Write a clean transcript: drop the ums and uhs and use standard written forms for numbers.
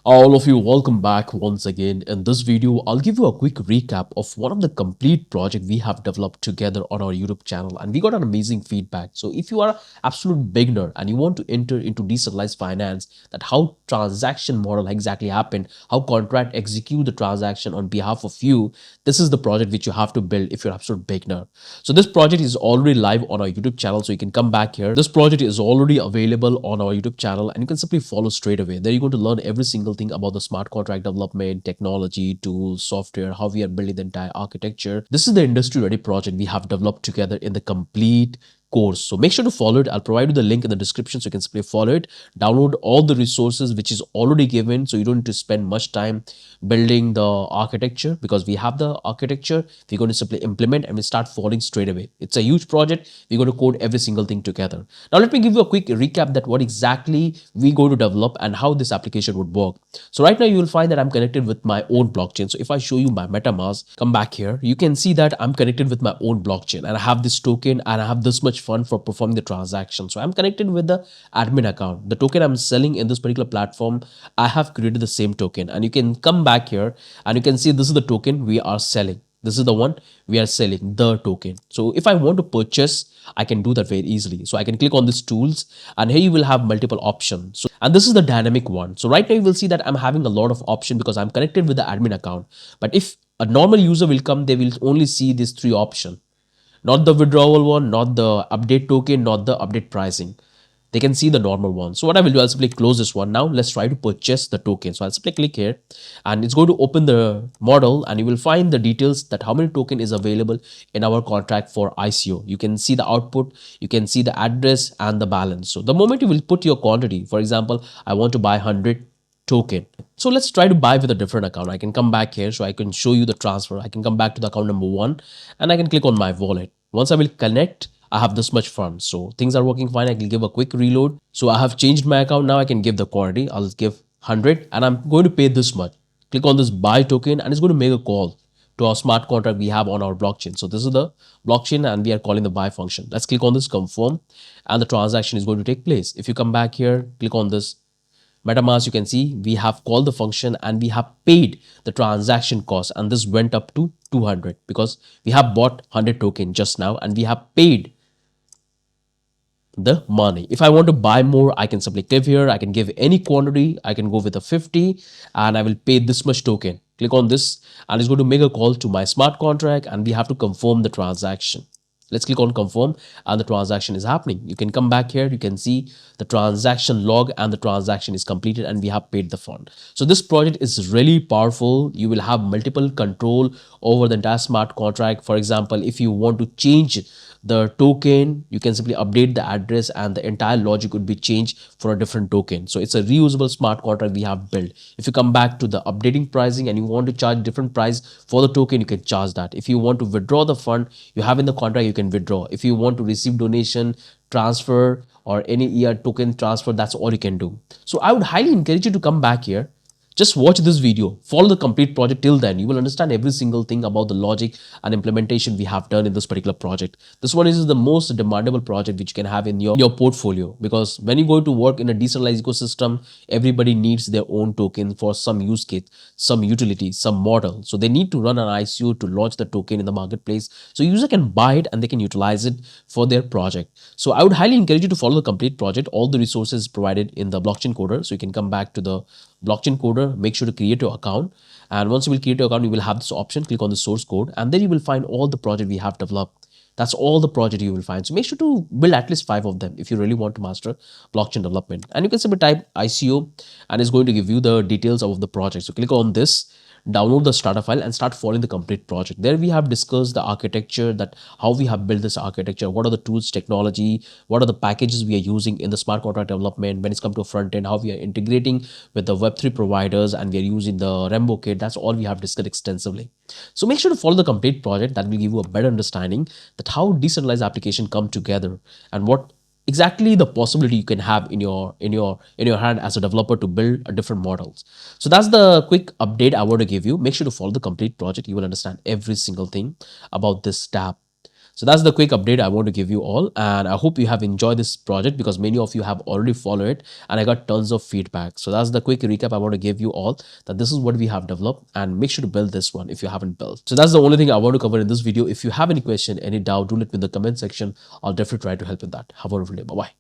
All of you, welcome back once again. In this video, I'll give you a quick recap of one of the complete project we have developed together on our YouTube channel, and we got an amazing feedback. So if you are an absolute beginner and you want to enter into decentralized finance, that how transaction model exactly happened, how contract execute the transaction on behalf of you, this is the project which you have to build if you're an absolute beginner. So this project is already live on our YouTube channel, so you can come back here. This project is already available on our YouTube channel, and you can simply follow straight away. There you're going to learn every single thing about the smart contract development, technology, tools, software, how we are building the entire architecture. This is the industry ready project we have developed together in the complete course. So make sure to follow it. I'll provide you the link in the description so you can simply follow it. Download all the resources which is already given, so you don't need to spend much time building the architecture, because we have the architecture. We're going to simply implement and we start following straight away. It's a huge project. We're going to code every single thing together. Now let me give you a quick recap that what exactly we going to develop and how this application would work. So right now you will find that I'm connected with my own blockchain. So if I show you my MetaMask, come back here, you can see that I'm connected with my own blockchain and I have this token and I have this much fun for performing the transaction. So I'm connected with the admin account. The token I'm selling in this particular platform, I have created the same token, and you can come back here and you can see this is the token we are selling. This is the one we are selling, the token. So if I want to purchase, I can do that very easily. So I can click on this tools, and here you will have multiple options. So, and this is the dynamic one. So right now you will see that I'm having a lot of options because I'm connected with the admin account. But if a normal user will come, they will only see these three options, not the withdrawal one, not the update token, not the update pricing. They can see the normal one. So what I will do, I'll simply close this one. Now let's try to purchase the token. So I'll simply click here and it's going to open the model, and you will find the details that how many token is available in our contract for ICO. You can see the output, you can see the address and the balance. So the moment you will put your quantity, for example, I want to buy 100 token. So let's try to buy with a different account. I can come back here so I can show you the transfer. I can come back to the account number one and I can click on my wallet. Once I will connect, I have this much fun. So things are working fine. I can give a quick reload. So I have changed my account. Now I can give the quantity. I'll give 100 and I'm going to pay this much. Click on this buy token and it's going to make a call to our smart contract we have on our blockchain. So this is the blockchain and we are calling the buy function. Let's click on this confirm and the transaction is going to take place. If you come back here, click on this MetaMask, you can see we have called the function and we have paid the transaction cost, and this went up to 200 because we have bought 100 token just now and we have paid the money. If I want to buy more, I can simply click here. I can give any quantity. I can go with a 50 and I will pay this much token. Click on this and it's going to make a call to my smart contract and we have to confirm the transaction. Let's click on confirm and the transaction is happening. You can come back here. You can see the transaction log and the transaction is completed and we have paid the fund. So this project is really powerful. You will have multiple control over the entire smart contract. For example, if you want to change the token, you can simply update the address and the entire logic would be changed for a different token. So it's a reusable smart contract we have built. If you come back to the updating pricing and you want to charge different price for the token, you can charge that. If you want to withdraw the fund you have in the contract, you can withdraw. If you want to receive donation, transfer, or any year token transfer, that's all you can do. So I would highly encourage you to come back here. Just watch this video, follow the complete project till then. You will understand every single thing about the logic and implementation we have done in this particular project. This one is the most demandable project which you can have in your portfolio, because when you go to work in a decentralized ecosystem, everybody needs their own token for some use case, some utility, some model. So they need to run an ICO to launch the token in the marketplace. So user can buy it and they can utilize it for their project. So I would highly encourage you to follow the complete project. All the resources provided in the blockchain coder. So you can come back to the blockchain coder, make sure to create your account, and once you will create your account you will have this option. Click on the source code and then you will find all the project we have developed. That's all the project you will find. So make sure to build at least 5 of them if you really want to master blockchain development. And you can simply type ICO and it's going to give you the details of the project. So click on this, download the starter file and start following the complete project. There we have discussed the architecture, that how we have built this architecture, what are the tools, technology, what are the packages we are using in the smart contract development when it's come to front end, how we are integrating with the Web3 providers, and we are using the Rainbow kit. That's all we have discussed extensively. So make sure to follow the complete project. That will give you a better understanding that how decentralized application come together and what exactly the possibility you can have in your hand as a developer to build a different models. So that's the quick update I want to give you. Make sure to follow the complete project. You will understand every single thing about this tab. So that's the quick update I want to give you all. And I hope you have enjoyed this project because many of you have already followed it and I got tons of feedback. So that's the quick recap I want to give you all, that this is what we have developed, and make sure to build this one if you haven't built. So that's the only thing I want to cover in this video. If you have any question, any doubt, do let me in the comment section. I'll definitely try to help with that. Have a wonderful day. Bye-bye.